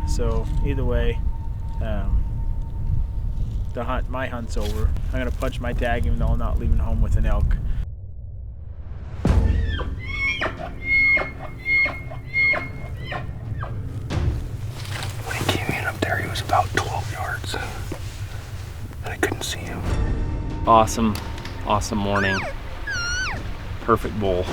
So either way, my hunt's over. I'm gonna punch my tag even though I'm not leaving home with an elk. When he came in up there, he was about 12 yards. And I couldn't see him. Awesome morning. Perfect bull.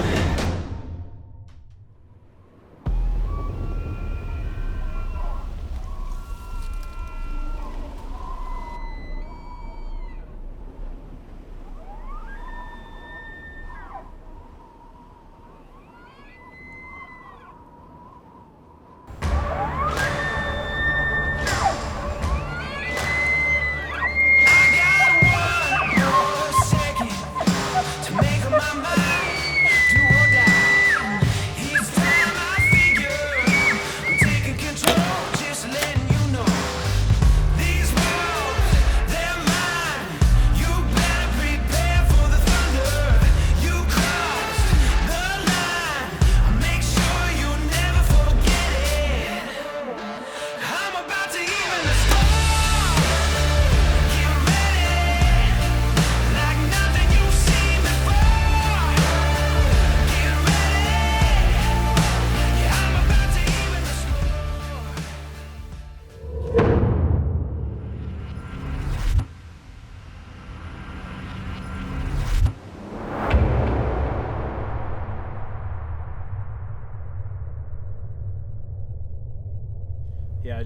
Yeah,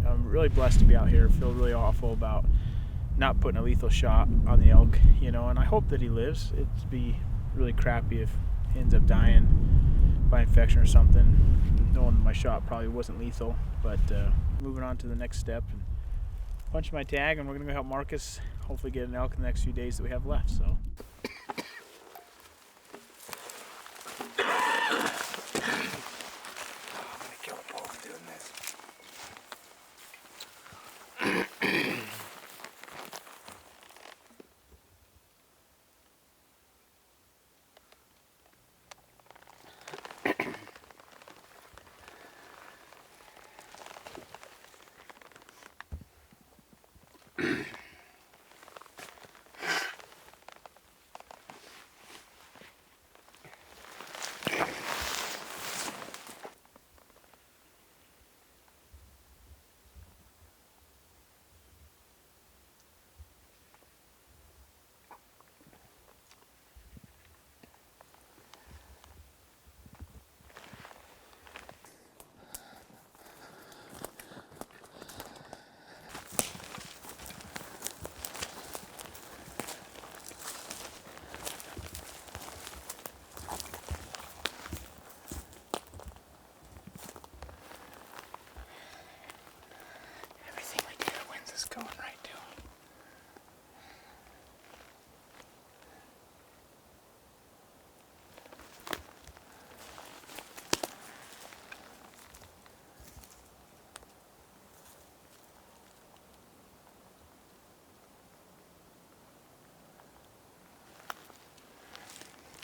I'm really blessed to be out here. I feel really awful about not putting a lethal shot on the elk, and I hope that he lives. It'd be really crappy if he ends up dying by infection or something, knowing my shot probably wasn't lethal. But moving on to the next step and punch my tag, and we're gonna go help Marcus hopefully get an elk in the next few days that we have left. So. Going right to him.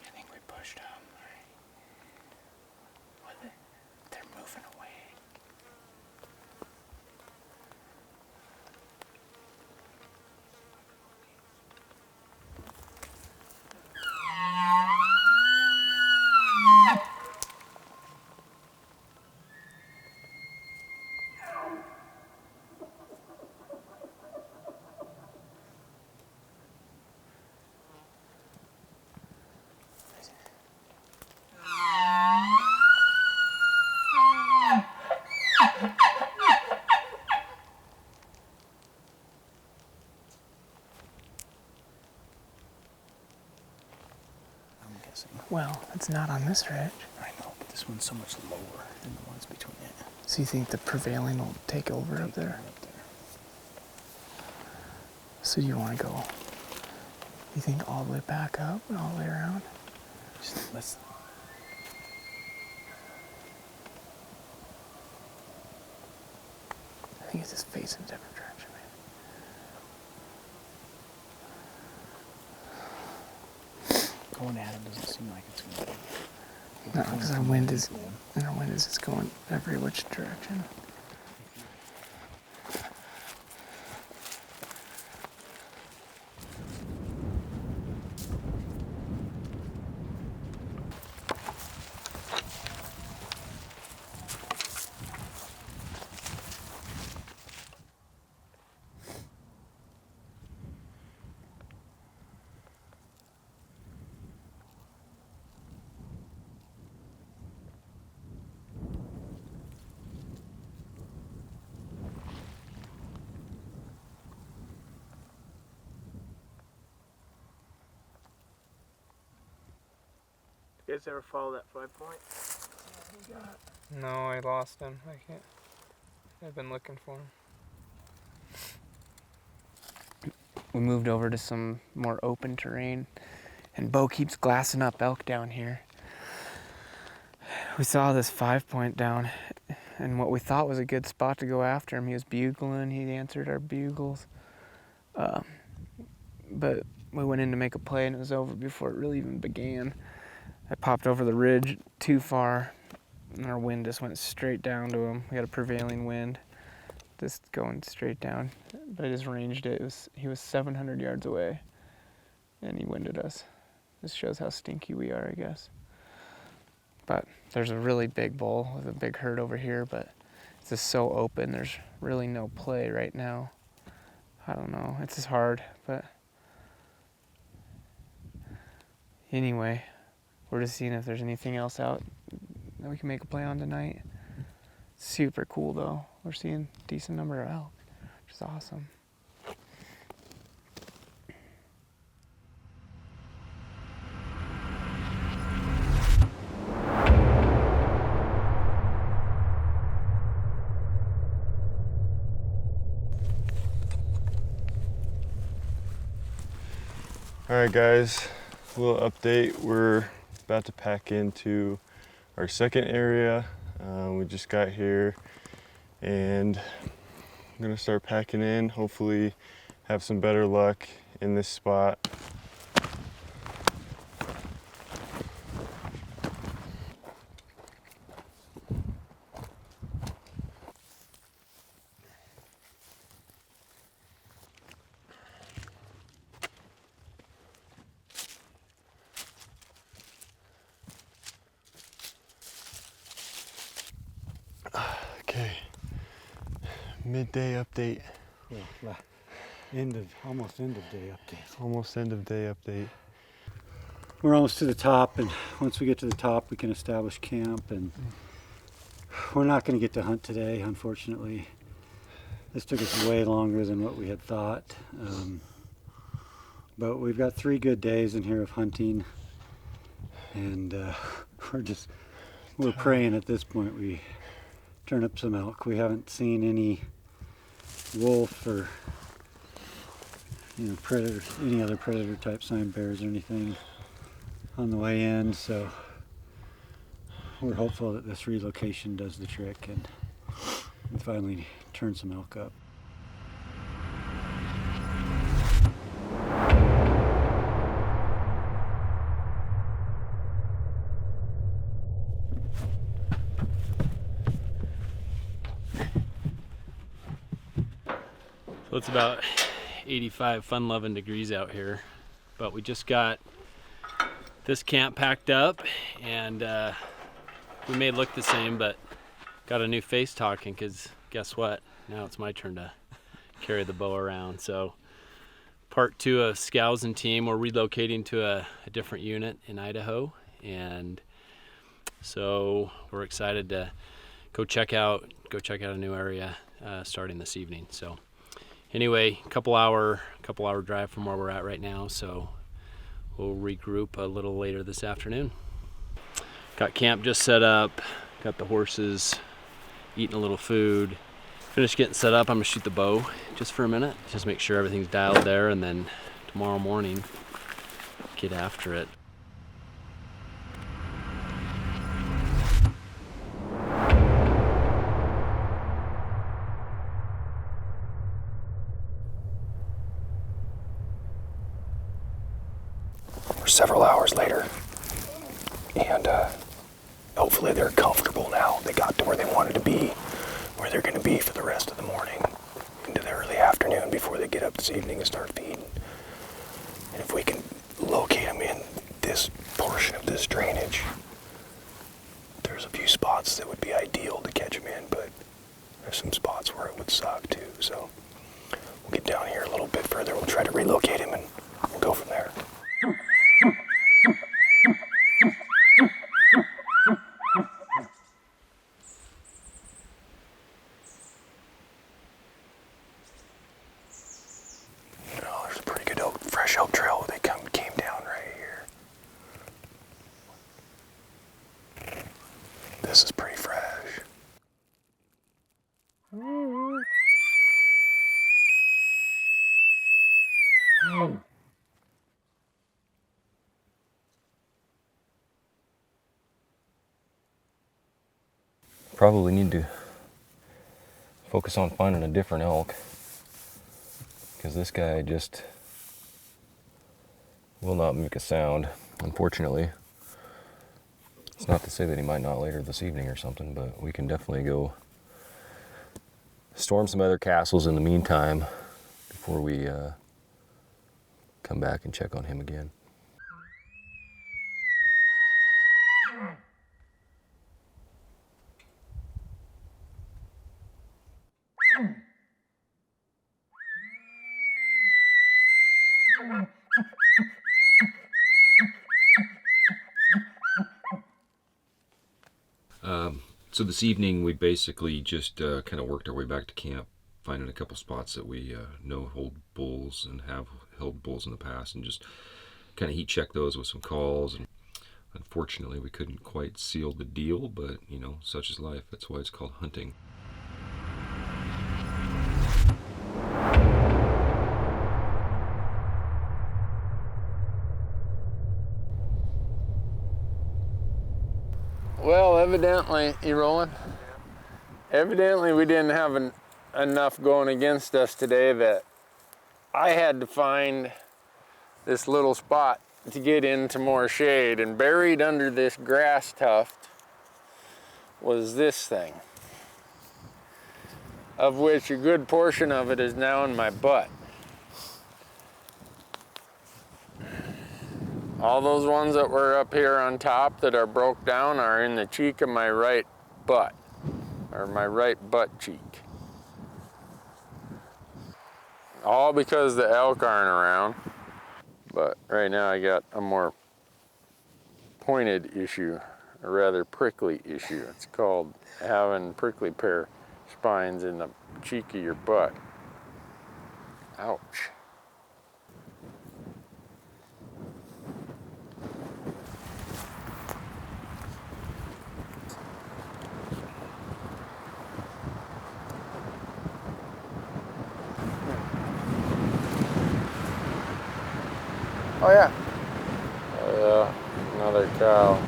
I think we pushed him, right? They're moving away. Well, it's not on this ridge. I know, but this one's so much lower than the ones between it. So you think the prevailing will take over up there? So you want to go, you think all the way back up and all the way around? Let's. I think it's just facing a different direction, man. Going at him doesn't seem like it's going to be. No, because our wind is just going every which direction. You guys ever follow that 5 point? No, I lost him. I can't. I've been looking for him. We moved over to some more open terrain, and Bo keeps glassing up elk down here. We saw this 5 point down, and what we thought was a good spot to go after him. He was bugling. He answered our bugles. But we went in to make a play, and it was over before it really even began. I popped over the ridge too far, and our wind just went straight down to him. We had a prevailing wind, just going straight down. But I just ranged it. He was 700 yards away, and he winded us. This shows how stinky we are, I guess. But there's a really big bull with a big herd over here, but it's just so open. There's really no play right now. I don't know. It's just hard, but anyway, we're just seeing if there's anything else out that we can make a play on tonight. Super cool though. We're seeing a decent number of elk, which is awesome. All right, guys, a little update. We're about to pack into our second area. We just got here and I'm gonna start packing in, hopefully have some better luck in this spot. Okay, midday update. Yeah, almost end of day update. Almost end of day update. We're almost to the top, and once we get to the top, we can establish camp. And we're not going to get to hunt today, unfortunately. This took us way longer than what we had thought. But we've got 3 good days in here of hunting, and we're praying at this point we turn up some elk. We haven't seen any wolf or predators, any other predator type sign bears or anything on the way in, so we're hopeful that this relocation does the trick and we finally turn some elk up. So it's about 85 fun-loving degrees out here, but we just got this camp packed up, and we may look the same, but got a new face talking, because guess what? Now it's my turn to carry the bow around. So part 2 of SKOUSEN team, we're relocating to a different unit in Idaho, and so we're excited to go check out a new area starting this evening. So anyway, couple hour drive from where we're at right now, so we'll regroup a little later this afternoon. Got camp just set up, got the horses eating a little food. Finished getting set up. I'm gonna shoot the bow just for a minute, just make sure everything's dialed there, and then tomorrow morning get after it. Several hours later, and hopefully they're comfortable now. They got to where they wanted to be, where they're going to be for the rest of the morning into the early afternoon before they get up this evening and start feeding. And if we can locate them in this portion of this drainage, there's a few spots that would be ideal to catch them in, but there's some spots where it would suck too. So we'll get down here a little bit further. We'll try to relocate him and we'll go from there. There's a pretty good fresh elk trail. They came down right here. probably need to focus on finding a different elk, because this guy just will not make a sound, unfortunately. It's not to say that he might not later this evening or something, but we can definitely go storm some other castles in the meantime before we come back and check on him again. So this evening we basically just kind of worked our way back to camp, finding a couple spots that we know hold bulls and have held bulls in the past, and just kind of heat check those with some calls. And unfortunately we couldn't quite seal the deal, but you know, such is life. That's why it's called hunting. Well, evidently, you rolling? Evidently we didn't have enough going against us today that I had to find this little spot to get into more shade, and buried under this grass tuft was this thing, of which a good portion of it is now in my butt. All those ones that were up here on top that are broke down are in the cheek of my right butt, or my right butt cheek. All because the elk aren't around. But right now I got a more pointed issue, a rather prickly issue. It's called having prickly pear spines in the cheek of your butt. Ouch. Oh yeah. Oh yeah, another cow.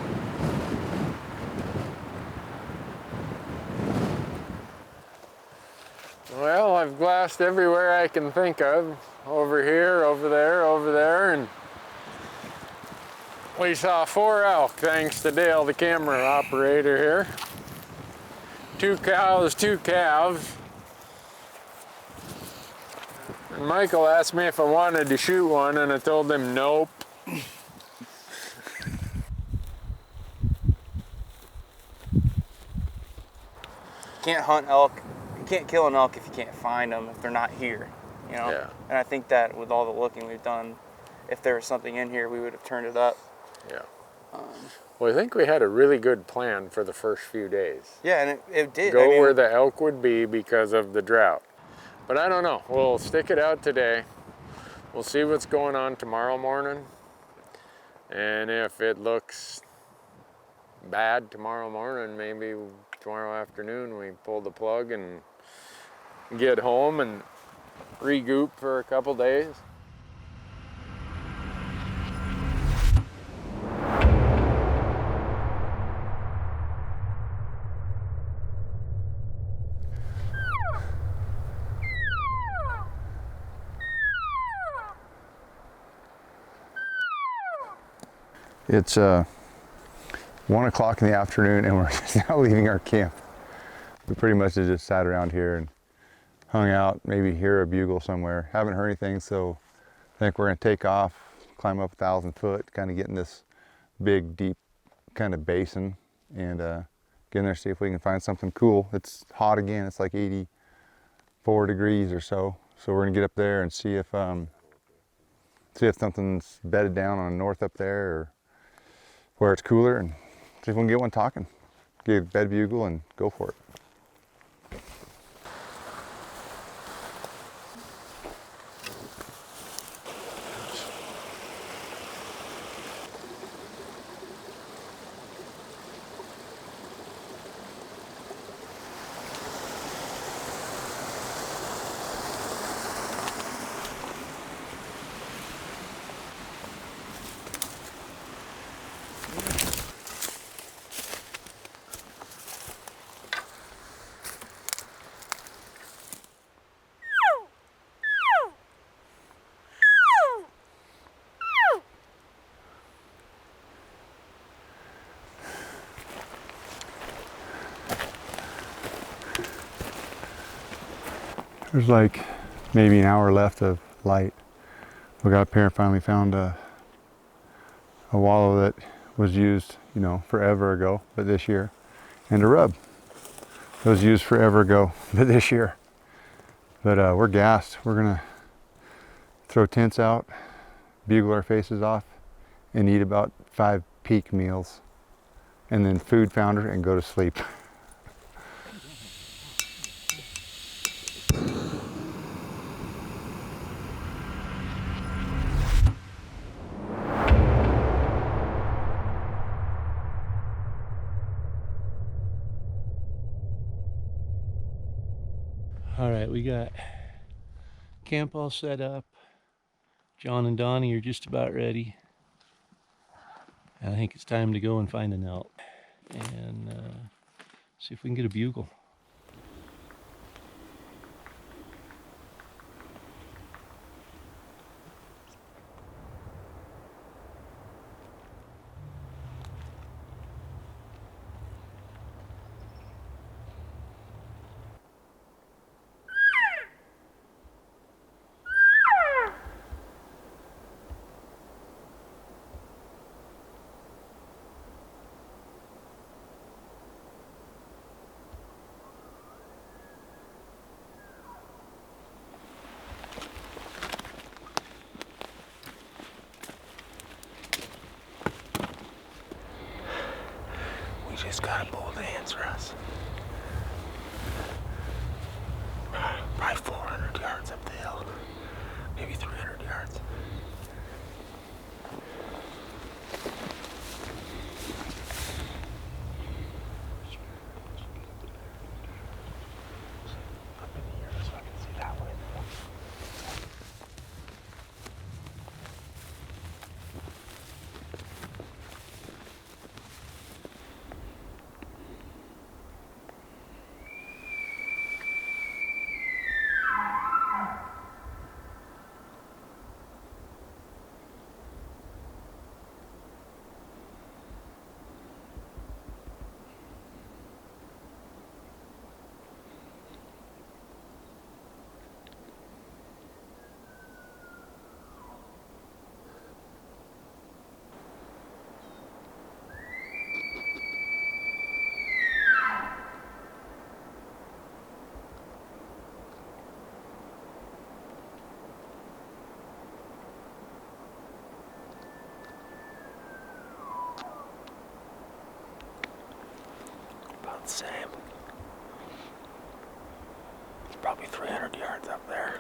Well, I've glassed everywhere I can think of. Over here, over there, and we saw 4 elk, thanks to Dale, the camera operator here. 2 cows, 2 calves. And Michael asked me if I wanted to shoot one, and I told him nope. Can't hunt elk. You can't kill an elk if you can't find them, if they're not here, you know? Yeah. And I think that with all the looking we've done, if there was something in here, we would have turned it up. Yeah. Well, I think we had a really good plan for the first few days. Yeah, and it did. Go where the elk would be because of the drought. But I don't know. We'll stick it out today. We'll see what's going on tomorrow morning. And if it looks bad tomorrow morning, maybe tomorrow afternoon we pull the plug and get home and regroup for a couple days. It's 1 o'clock in the afternoon and we're just now leaving our camp. We pretty much just sat around here and hung out, maybe hear a bugle somewhere. Haven't heard anything, so I think we're gonna take off, climb up 1,000 foot, kind of get in this big, deep kind of basin and get in there, see if we can find something cool. It's hot again, it's like 84 degrees or so. So we're gonna get up there and see if something's bedded down on the north up there or where it's cooler, and see if we can get one talking. Get a bed bugle and go for it. There's like maybe an hour left of light. We got up here and finally found a wallow that was used, you know, forever ago, but this year, and a rub that was used forever ago, but this year. But we're gassed. We're gonna throw tents out, bugle our faces off, and eat about 5 peak meals, and then food founder and go to sleep. All right, we got camp all set up. John and Donnie are just about ready. I think it's time to go and find an elk and see if we can get a bugle. We just got a bull to answer us. Probably 400 yards up the hill, maybe 300 yards. Up in here so I can see that way. About the same. Probably 300 yards up there.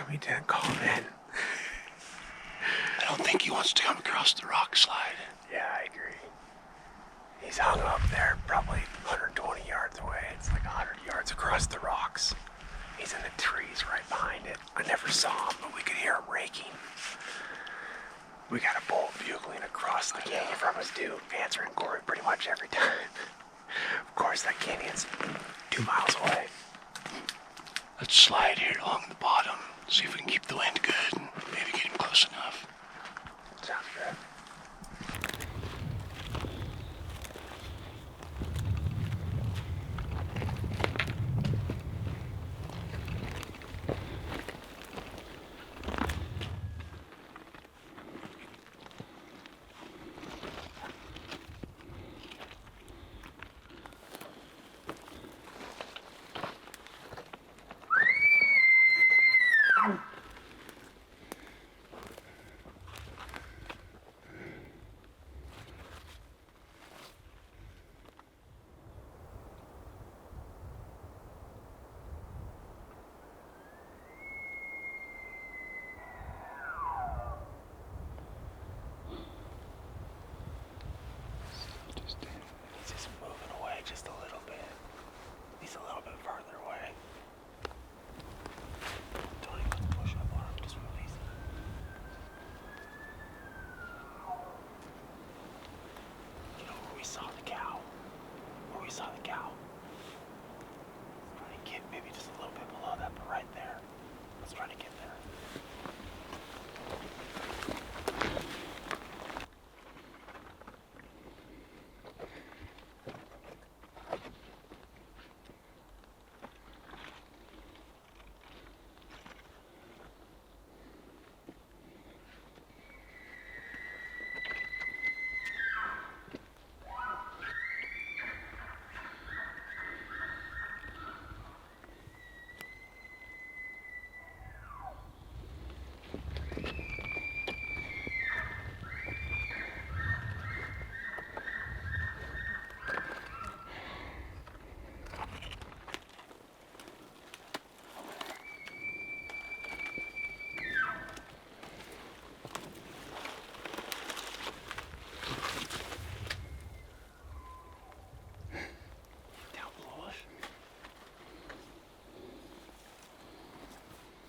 come he didn't call him in? I don't think he wants to come across the rock slide. Yeah, I agree. He's hung up there, probably 120 yards away. It's like 100 yards across the rocks. He's in the trees right behind it. I never saw him, but we could hear him raking. We got a bull bugling across the canyon from us, dude, answering Corey pretty much every time. Of course, that canyon's 2 miles away. Let's slide here along the bottom, see if we can keep the wind good, and maybe get him close enough. Sounds good.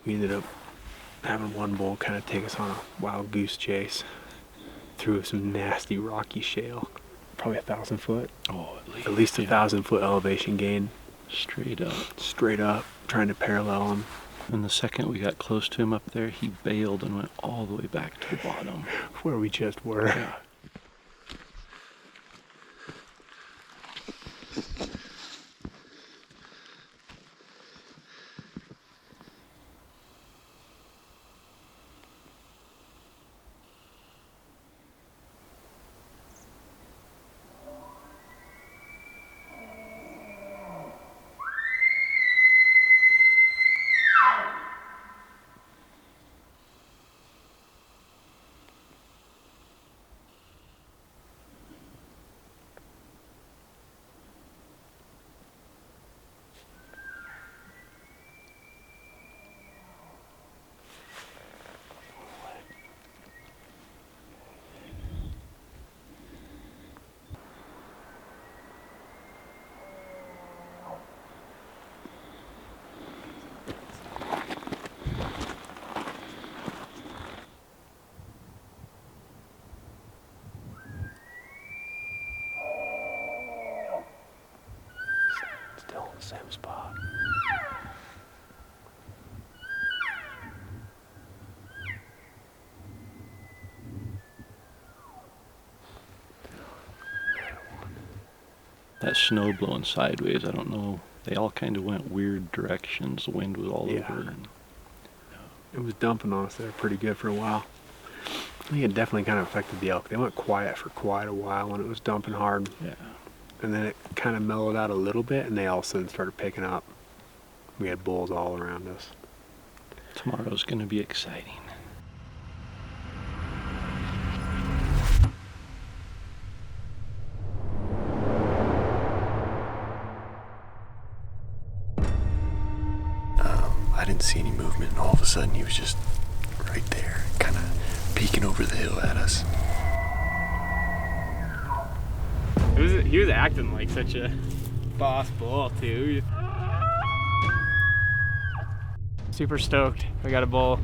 We ended up having one bull kind of take us on a wild goose chase through some nasty rocky shale. Probably 1,000 foot. Oh, At least 1,000 foot elevation gain. Straight up. Straight up, trying to parallel him. And the second we got close to him up there, he bailed and went all the way back to the bottom. Where we just were. Yeah. Still in the same spot. That snow blowing sideways, I don't know. They all kind of went weird directions. The wind was all over. And It was dumping on us there pretty good for a while. I think it definitely kind of affected the elk. They went quiet for quite a while when it was dumping hard. yeah. And then it kind of mellowed out a little bit, and they all of a sudden started picking up. We had bulls all around us. Tomorrow's going to be exciting. I didn't didn't see any movement, and all of a sudden he was just right there, kind of peeking over the hill at us. He was acting like such a boss bull too. Super stoked. We got a bull.